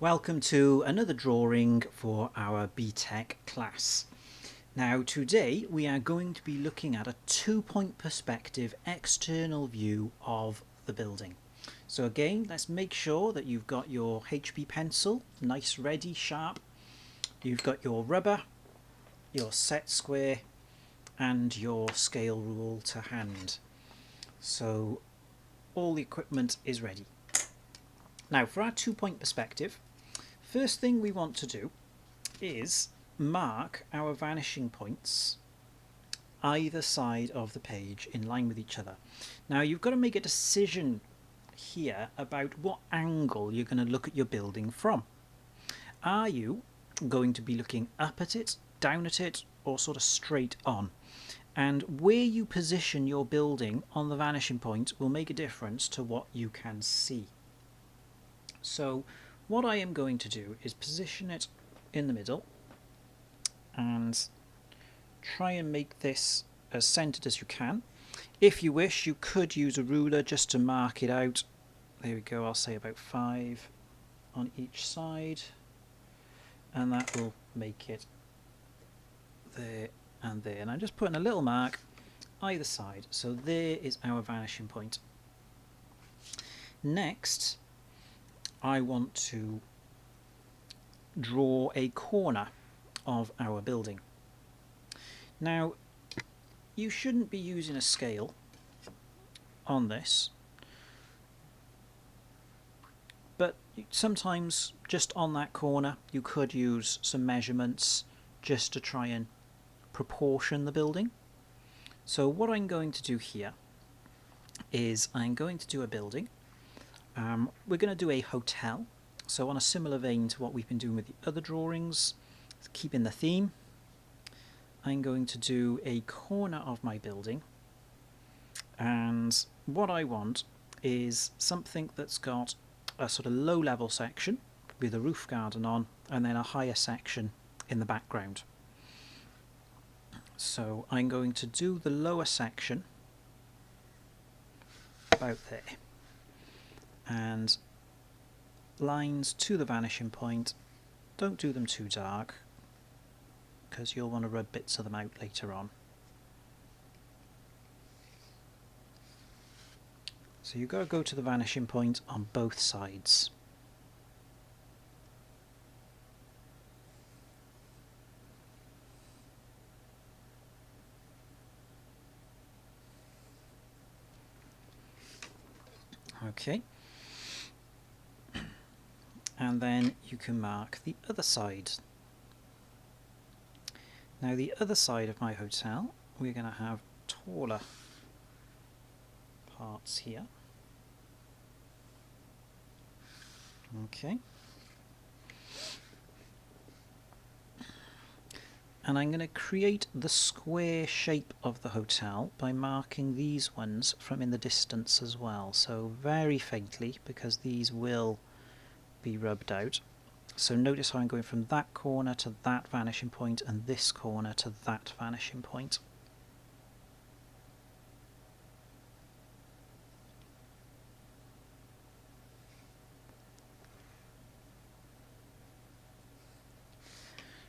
Welcome to another drawing for our BTEC class. Now today we are going to be looking at a two-point perspective external view of the building. So again, let's make sure that you've got your HB pencil, nice, ready, sharp. You've got your rubber, your set square and your scale rule to hand. So all the equipment is ready. Now for our two-point perspective, first thing we want to do is mark our vanishing points either side of the page in line with each other. Now you've got to make a decision here about what angle you're going to look at your building from. Are you going to be looking up at it, down at it, or sort of straight on? And where you position your building on the vanishing point will make a difference to what you can see. So what I am going to do is position it in the middle and try and make this as centered as you can. If you wish, you could use a ruler just to mark it out. There we go, I'll say about 5 on each side, and that will make it there and there. And I'm just putting a little mark either side. So there is our vanishing point. Next, I want to draw a corner of our building. Now, you shouldn't be using a scale on this, but sometimes just on that corner you could use some measurements just to try and proportion the building. So what I'm going to do here is I'm going to do a building. We're going to do a hotel, so on a similar vein to what we've been doing with the other drawings, keeping the theme. I'm going to do a corner of my building, and what I want is something that's got a sort of low level section with a roof garden on, and then a higher section in the background. So I'm going to do the lower section about there, and lines to the vanishing point. Don't do them too dark because you'll want to rub bits of them out later on. So you've got to go to the vanishing point on both sides. Okay. And then you can mark the other side. Now the other side of my hotel, we're going to have taller parts here. Okay. And I'm going to create the square shape of the hotel by marking these ones from in the distance as well. So very faintly, because these will be rubbed out. So notice how I'm going from that corner to that vanishing point and this corner to that vanishing point.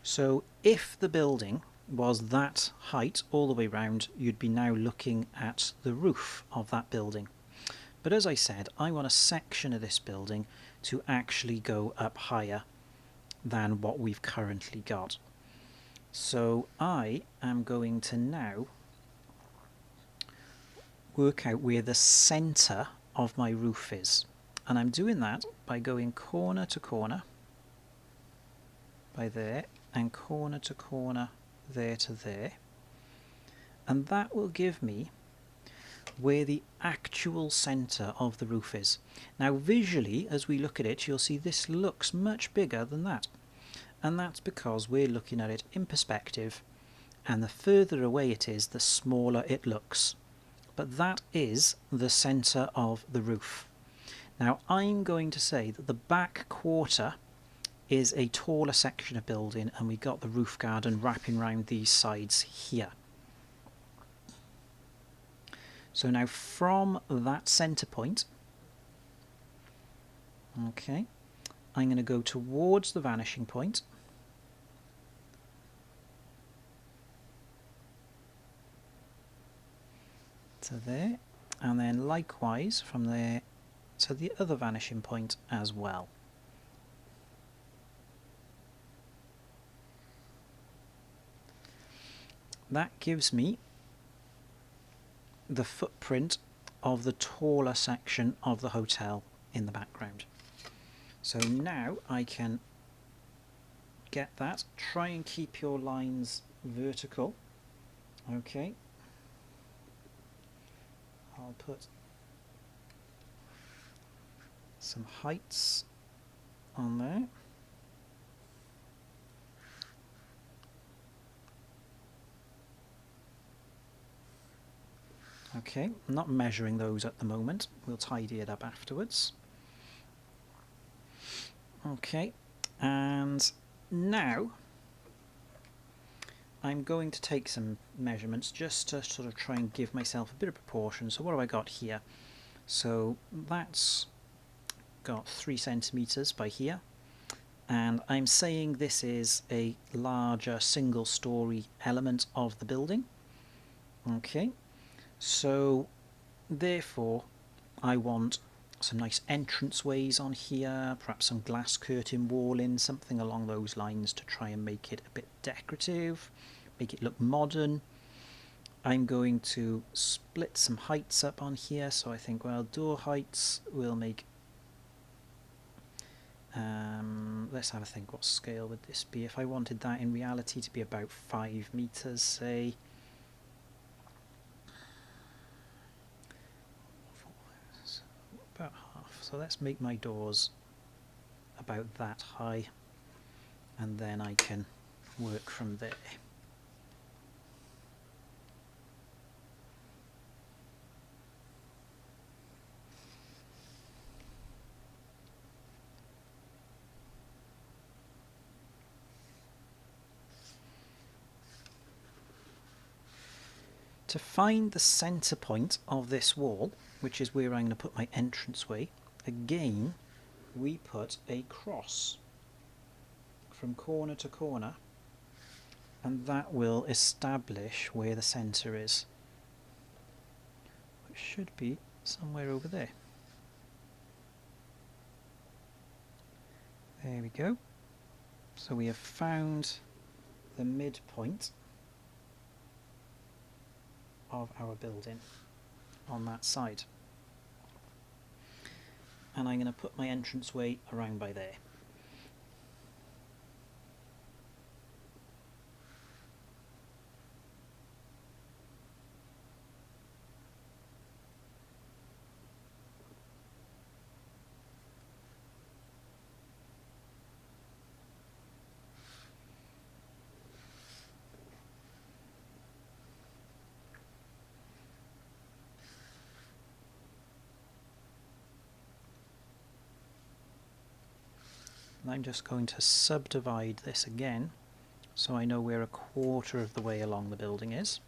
So if the building was that height all the way round, you'd be now looking at the roof of that building. But as I said, I want a section of this building to actually go up higher than what we've currently got. So I am going to now work out where the centre of my roof is. And I'm doing that by going corner to corner, by there, and corner to corner, there to there. And that will give me where the actual centre of the roof is. Now visually, as we look at it, you'll see this looks much bigger than that. And that's because we're looking at it in perspective, and the further away it is, the smaller it looks. But that is the centre of the roof. Now I'm going to say that the back quarter is a taller section of building, and we got the roof garden wrapping around these sides here. So now from that centre point, okay, I'm going to go towards the vanishing point. To there, and then likewise from there to the other vanishing point as well. That gives me the footprint of the taller section of the hotel in the background. So now I can get that. Try and keep your lines vertical. Okay. I'll put some heights on there. Okay, I'm not measuring those at the moment. We'll tidy it up afterwards. Okay, and now I'm going to take some measurements just to sort of try and give myself a bit of proportion. So what have I got here? So that's got 3 centimeters by here, and I'm saying this is a larger single-story element of the building. Okay, so therefore I want some nice entranceways on here, perhaps some glass curtain walling, something along those lines to try and make it a bit decorative, make it look modern. I'm going to split some heights up on here, so I think, well, door heights will make, let's have a think, what scale would this be? If I wanted that in reality to be about 5 meters, say, about half. So let's make my doors about that high, and then I can work from there. To find the centre point of this wall, which is where I'm going to put my entranceway, again we put a cross from corner to corner, and that will establish where the centre is, which should be somewhere over there. There we go. So we have found the midpoint of our building on that side, and I'm going to put my entranceway around by there. And I'm just going to subdivide this again so I know where a quarter of the way along the building is,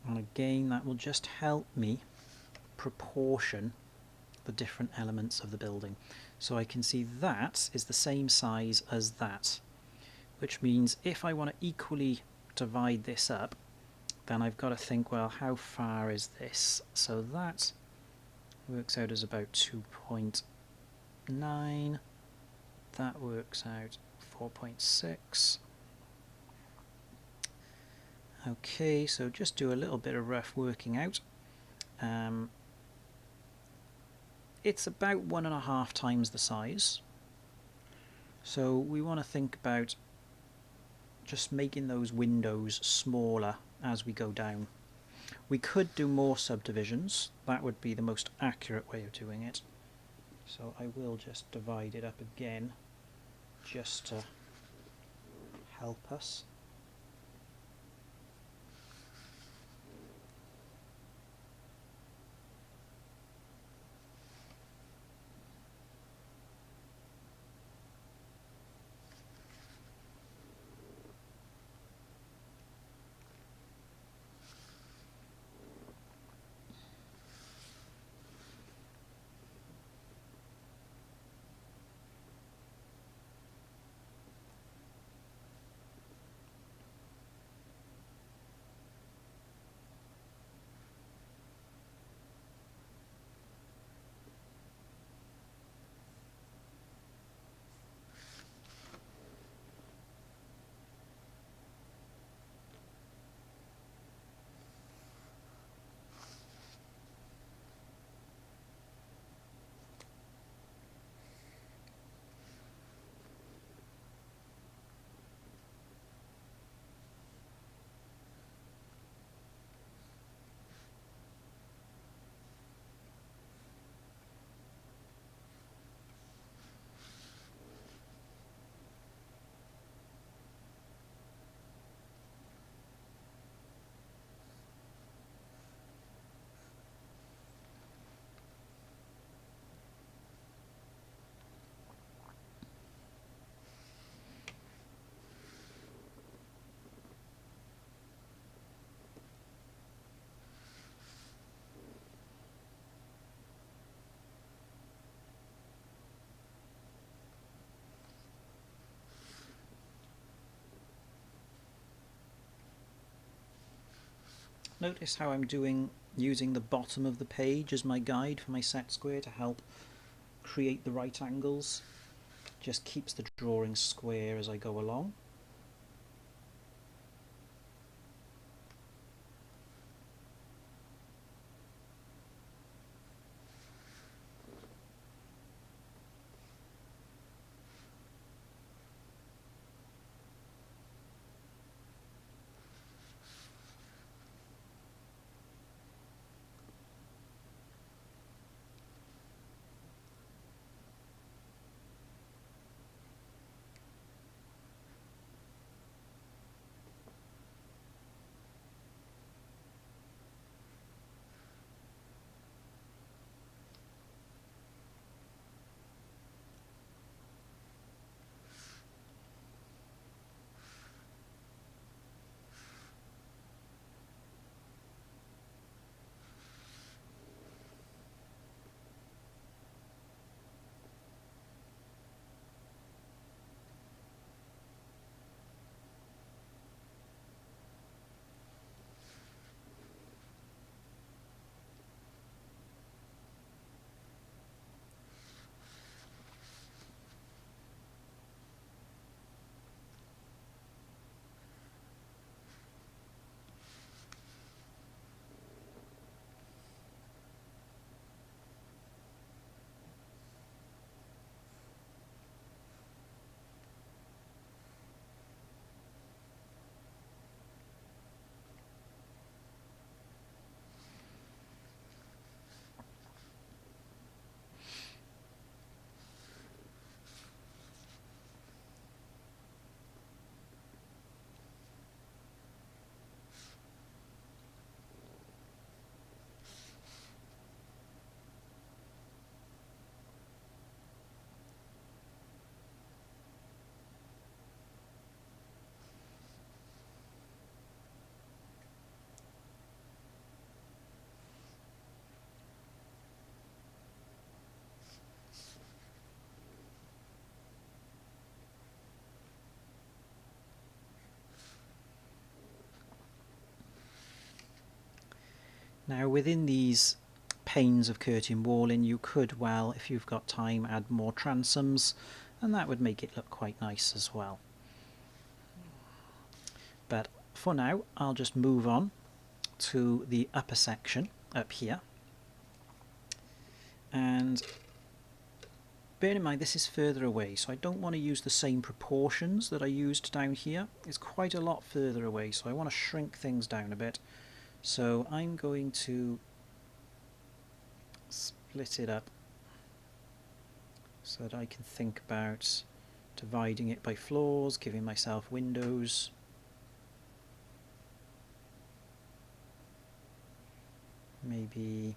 and again that will just help me proportion the different elements of the building. So I can see that is the same size as that, which means if I want to equally divide this up, then I've got to think, well, how far is this? So that works out as about 2.9. That works out 4.6. Okay, so just do a little bit of rough working out. It's about 1.5 times the size. So we want to think about just making those windows smaller as we go down. We could do more subdivisions. That would be the most accurate way of doing it. So I will just divide it up again just to help us. Notice how I'm using the bottom of the page as my guide for my set square to help create the right angles. Just keeps the drawing square as I go along. Now within these panes of curtain walling you could, well, if you've got time, add more transoms, and that would make it look quite nice as well. But for now I'll just move on to the upper section up here, and bear in mind this is further away, so I don't want to use the same proportions that I used down here. It's quite a lot further away, so I want to shrink things down a bit. So I'm going to split it up so that I can think about dividing it by floors, giving myself windows. Maybe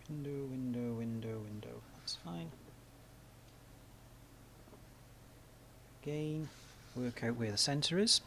window, window, window, window. That's fine. Again, work out where the centre is.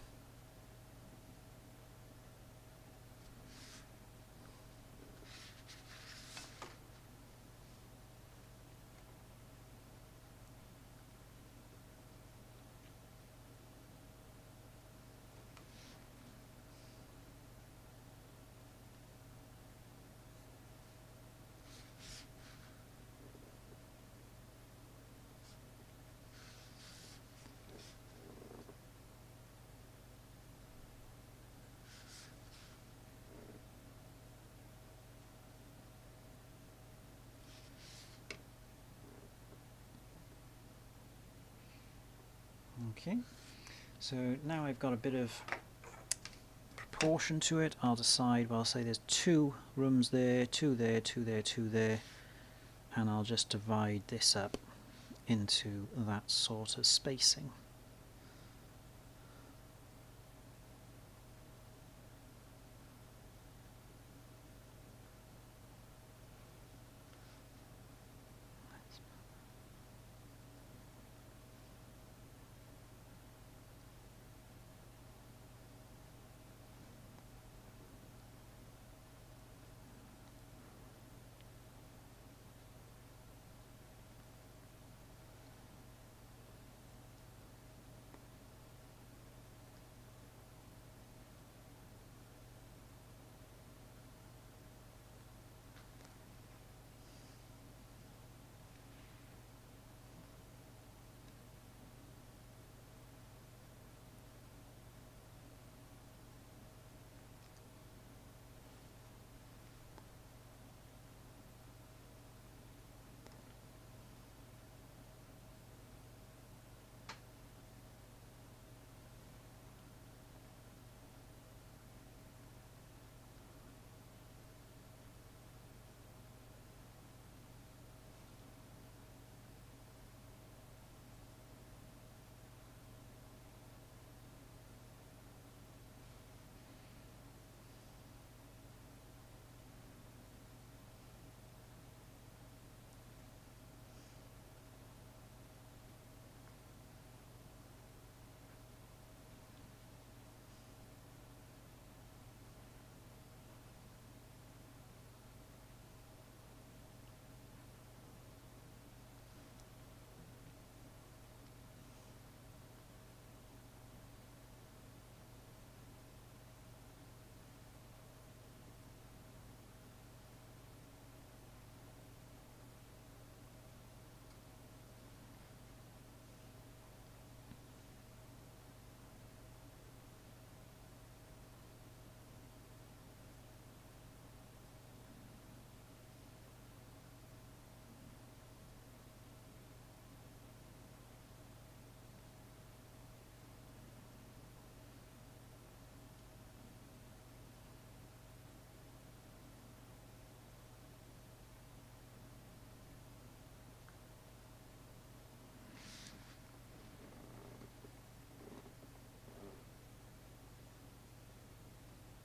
Okay, so now I've got a bit of proportion to it. I'll decide, well, I'll say there's 2 rooms there, 2 there, 2 there, 2 there, and I'll just divide this up into that sort of spacing.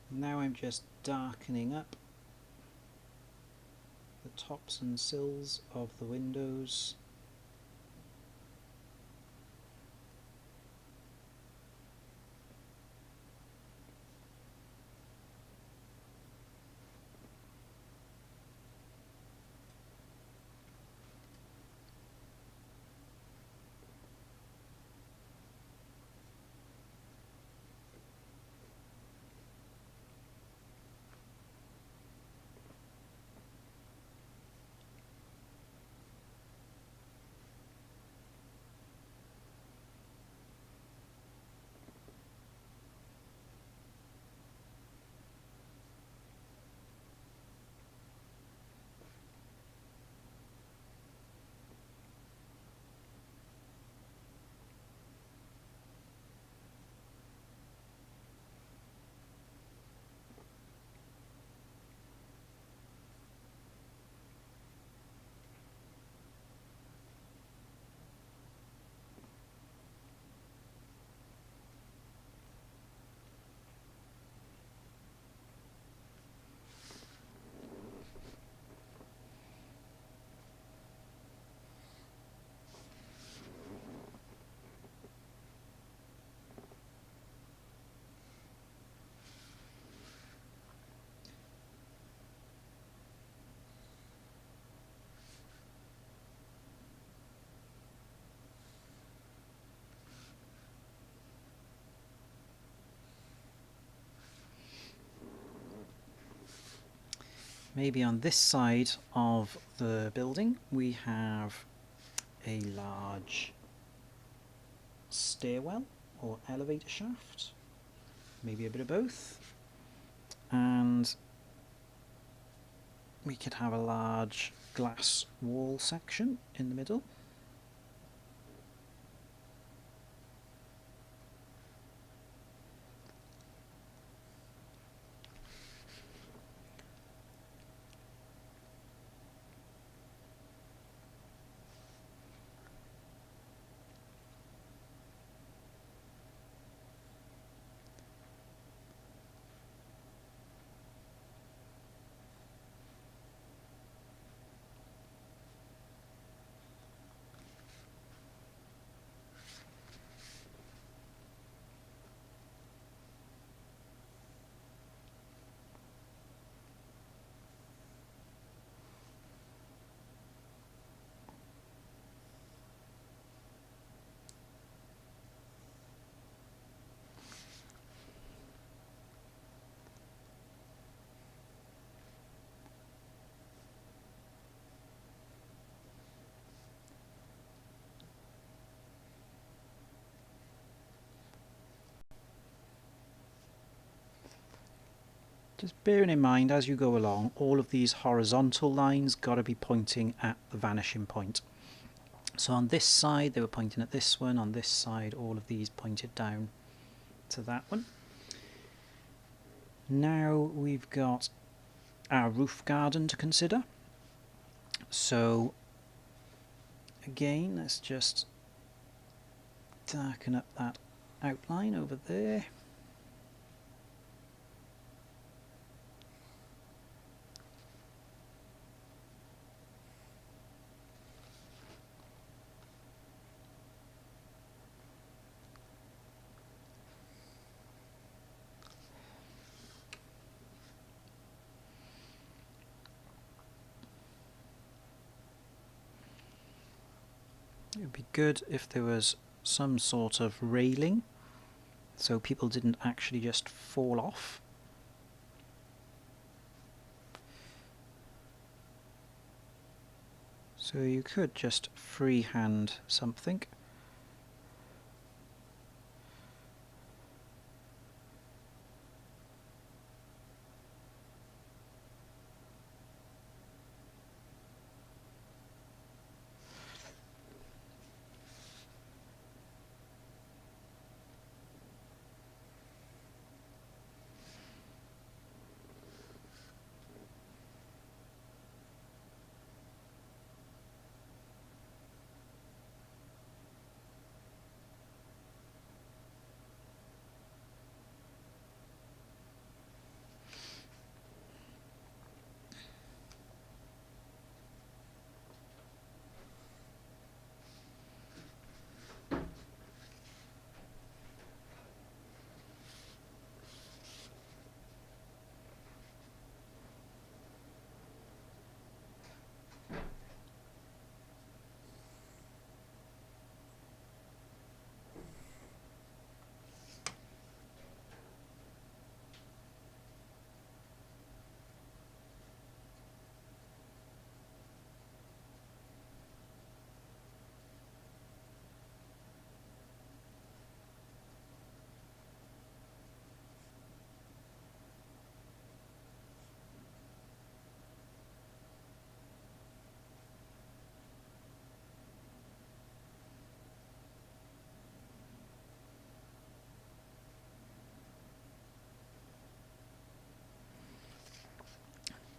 Now I'm just darkening up the tops and sills of the windows. Maybe on this side of the building we have a large stairwell or elevator shaft, maybe a bit of both, and we could have a large glass wall section in the middle. Just bearing in mind as you go along, all of these horizontal lines got to be pointing at the vanishing point. So on this side they were pointing at this one, on this side all of these pointed down to that one. Now we've got our roof garden to consider. So again, let's just darken up that outline over there. It would be good if there was some sort of railing so people didn't actually just fall off. So you could just freehand something.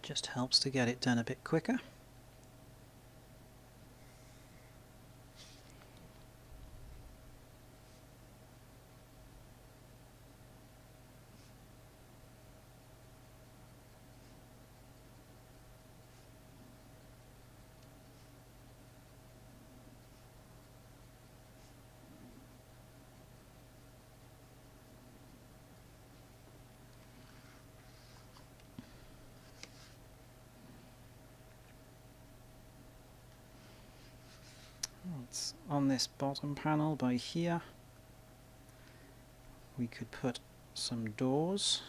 Just helps to get it done a bit quicker. It's on this bottom panel by here. We could put some doors.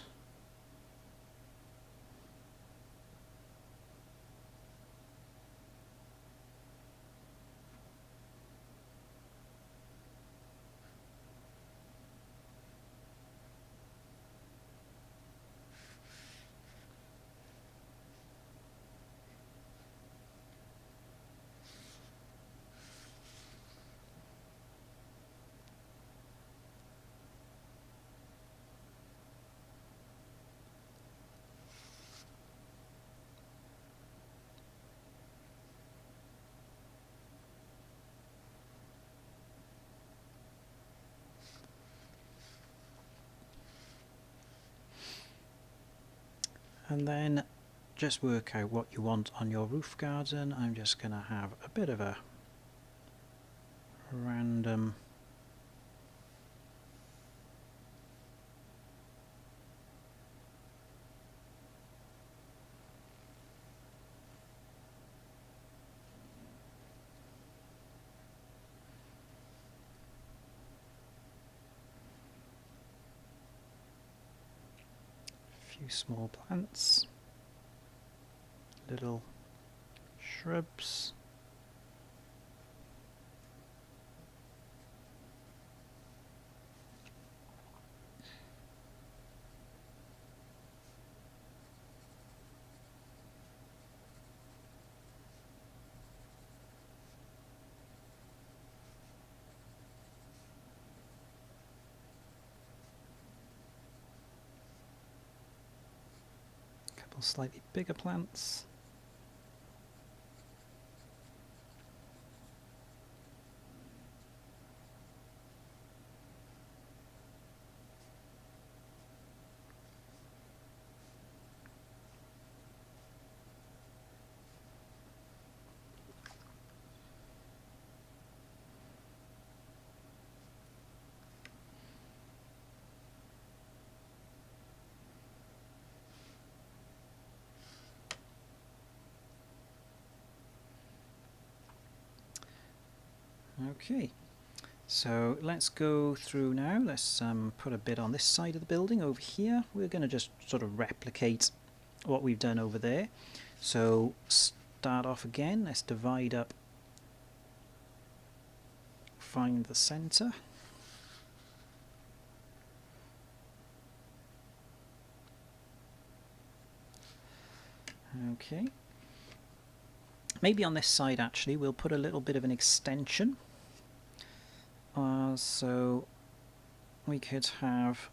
And then just work out what you want on your roof garden. I'm just going to have a bit of a random few small plants, little shrubs. couple slightly bigger plants. Okay, so let's go through now. Let's put a bit on this side of the building over here. We're going to just sort of replicate what we've done over there. So start off again. Let's divide up, find the center. Okay. Maybe on this side actually we'll put a little bit of an extension. So we could have,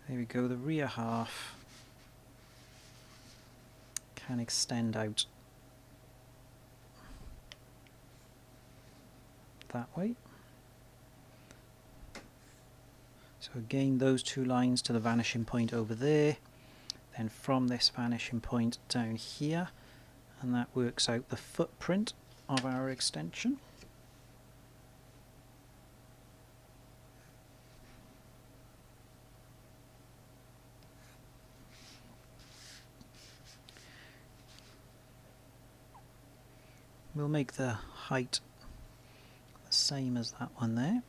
there we go, the rear half can extend out that way. So again, those two lines to the vanishing point over there, then from this vanishing point down here, and that works out the footprint of our extension. We'll make the height the same as that one there.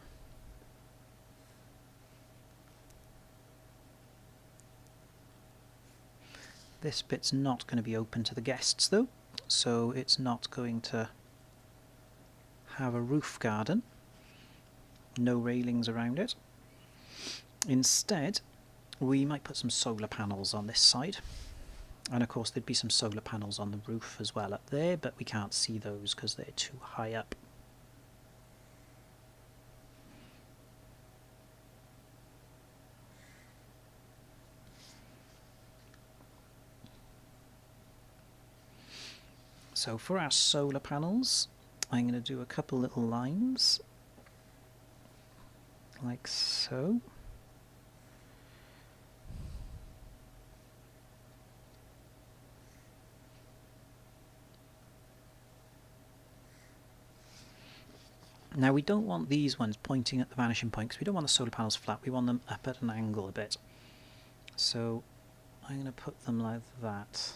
This bit's not going to be open to the guests though, so it's not going to have a roof garden, no railings around it. Instead, we might put some solar panels on this side, and of course there'd be some solar panels on the roof as well up there, but we can't see those because they're too high up. So for our solar panels, I'm going to do a couple little lines, like so. Now we don't want these ones pointing at the vanishing point because we don't want the solar panels flat, we want them up at an angle a bit. So I'm going to put them like that.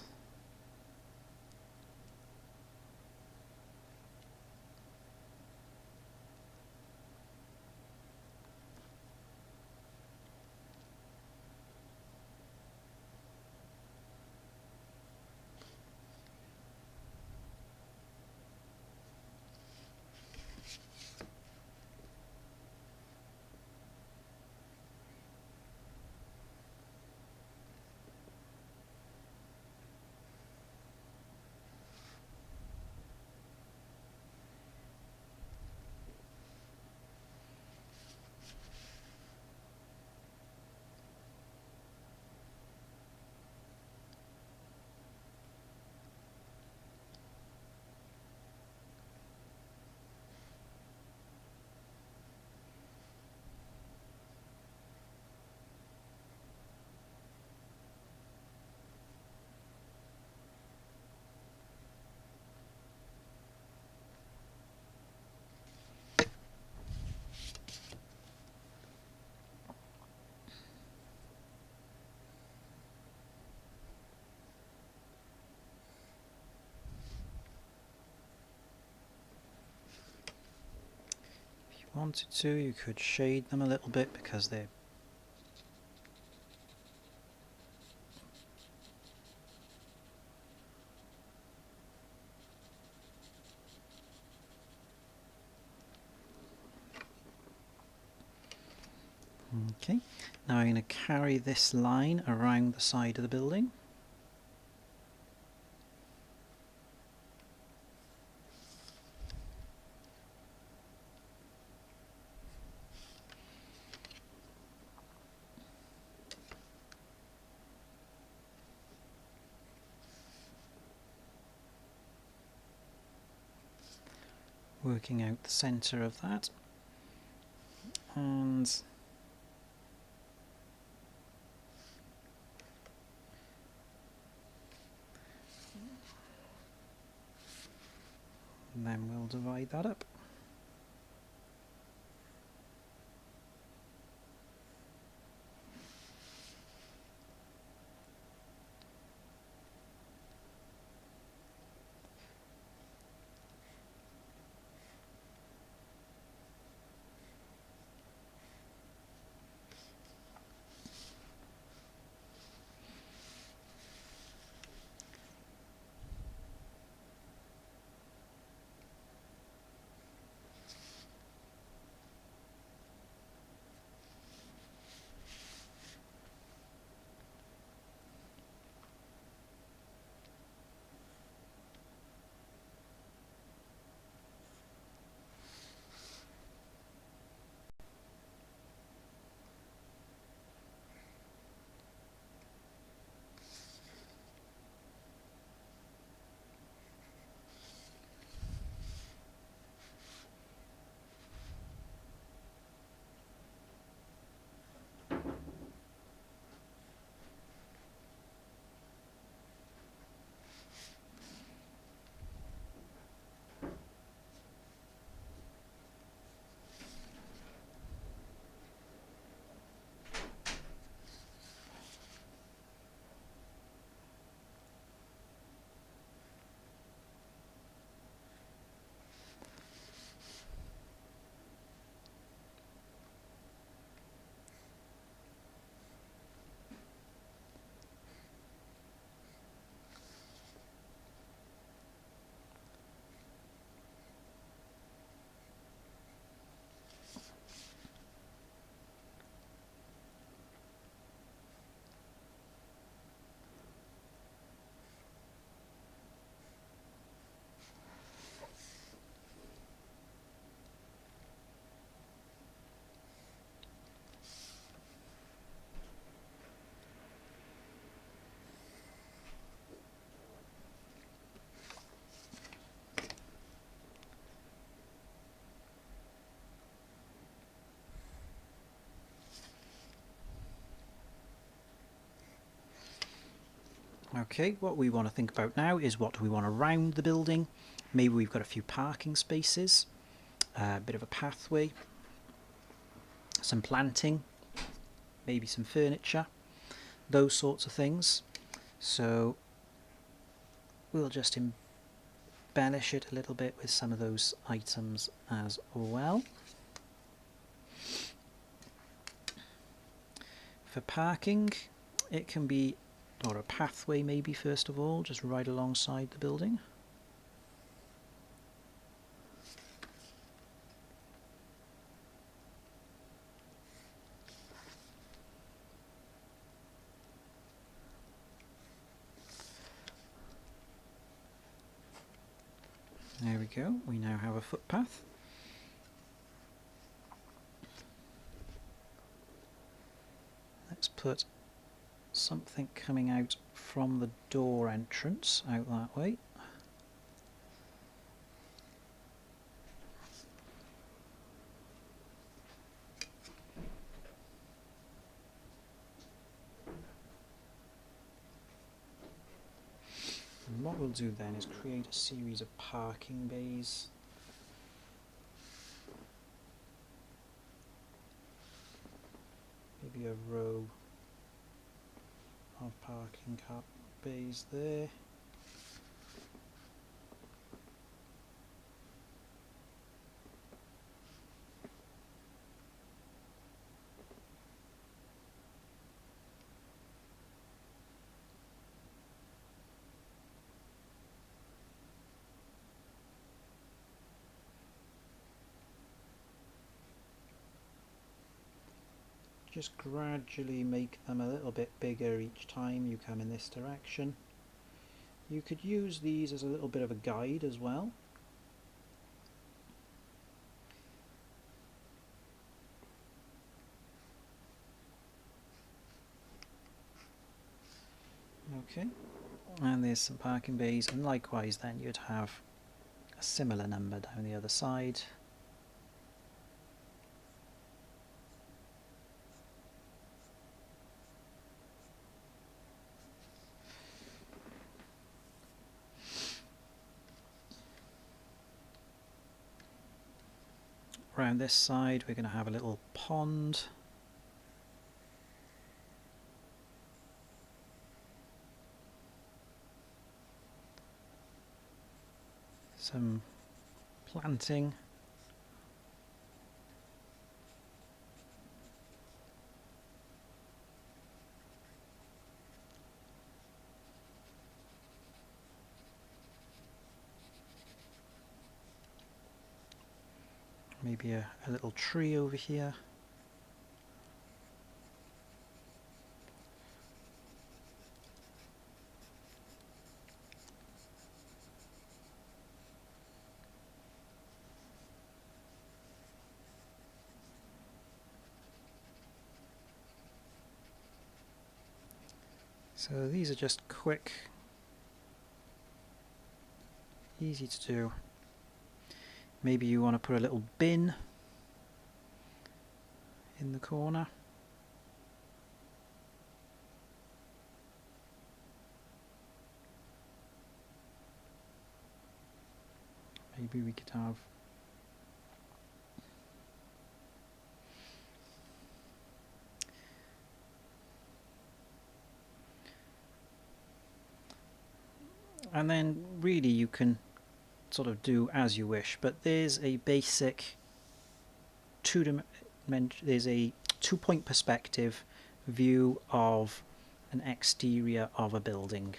Wanted to, you could shade them a little bit because they're okay. Now I'm going to carry this line around the side of the building. working out the centre of that, and then we'll divide that up. Okay, what we want to think about now is what do we want around the building. Maybe we've got a few parking spaces, a bit of a pathway, some planting, maybe some furniture, those sorts of things. So we'll just embellish it a little bit with some of those items as well. For parking, it can be, or a pathway maybe first of all, just right alongside the building. There we go, we now have a footpath. Let's put something coming out from the door entrance out that way. And what we'll do then is create a series of parking bays. Maybe a row of parking car bays there. Just gradually make them a little bit bigger each time you come in this direction. You could use these as a little bit of a guide as well. Okay, and there's some parking bays, and likewise then you'd have a similar number down the other side. Around this side we're going to have a little pond. Some planting. Maybe a little tree over here. So these are just quick, easy to do. Maybe you want to put a little bin in the corner. Maybe we could have and then really you can sort of do as you wish, but there's a basic there's a 2-point perspective view of an exterior of a building.